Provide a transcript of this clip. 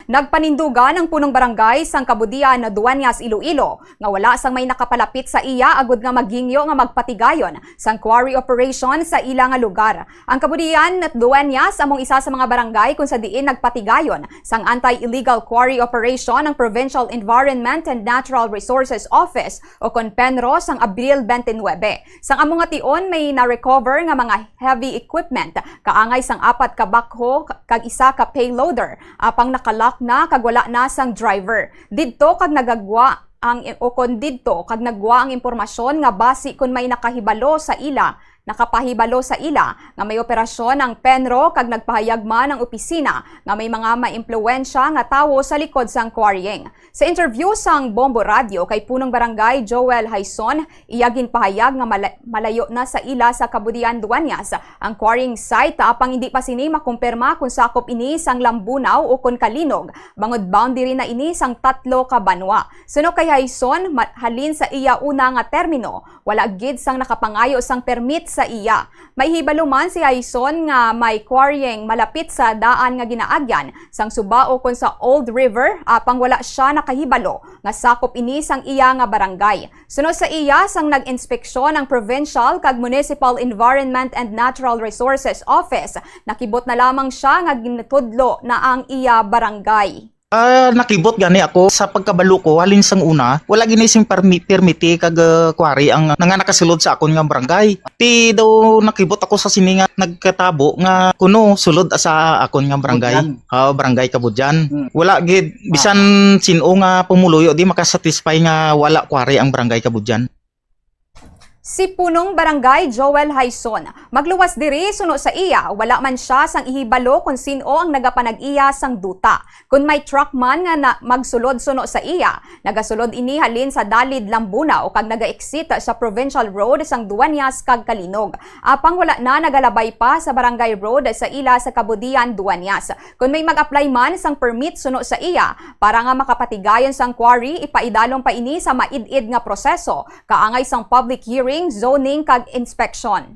Nagpanindugan ang punong barangay sang Kabudian na Dueñas, Iloilo nga wala sang may nakapalapit sa iya agud nga magingyo nga magpatigayon sang quarry operation sa ila nga lugar. Ang Kabudian at Dueñas among isa sa mga barangay kung sa diin nagpatigayon sang anti-illegal quarry operation ng Provincial Environment and Natural Resources Office o CONPENRO sang Abril 29. Sang among nga tion may na-recover nga mga heavy equipment kaangay sang 4 ka backhoe kag 1 ka payloader apang nakalock na kag wala na sang driver. Didto kag nagagwa ang ang impormasyon nga basi kun may nakapahibalo sa ila nga may operasyon ang Penro kag nagpahayag man ang opisina nga may mga maimpluwensya nga tawo sa likod sang quarrying. Sa interview sang Bombo Radio kay punong barangay Joel Haison, iya ginpahayag nga malayo na sa ila sa Kabudian, Dueñas ang quarrying site apang hindi pa sini makumpirma kung sakop ini sang Lambunaw o kun Kalinog. Bangod boundary na ini sang 3 ka banwa. Suno kay Haison, halin sa iya una nga termino, wala gid sang nakapangayo sang permit sa iya. May hibalo man si Haison nga may quarrying malapit sa daan nga ginaagyan sang Subao kon sa Old River apang wala siya nakahibalo nga sakop ini sang iya nga barangay. Sunod sa iya sang nag-inspeksyon ang Provincial kag Municipal Environment and Natural Resources Office, nakibot na lamang siya nga ginutudlo na ang iya barangay. Nakibot gani ako sa pagkabalo ko halin sang una wala ginising permiti kag quarry ang nga nakasulod sa akon nga barangay. Ti daw nakibot ako sa sini nga nagkatabo nga kuno sulod sa akon nga barangay. Barangay Kabudian. Wala gid bisan sino nga pumuluyo di makasatisfy nga wala quarry ang barangay Kabudian. Si punong barangay Joel Haison, magluwas diri suno sa iya, wala man siya sang ihibalo kung sino ang nagapanag-iya sang duta. Kung may truck man nga magsulod suno sa iya, nagasulod ini halin sa Dalid Lambunaw o kag naga-exit sa Provincial Road sang Dueñas kag Kalinog. Apang wala na nagalabay pa sa Barangay Road sa ila sa Kabudian, Dueñas. Kung may mag-apply man sang permit suno sa iya, para nga makapatigayon sang quarry, ipaidalong pa ini sa maid-id nga proseso, kaangay sang public hearing, zoning kag inspection.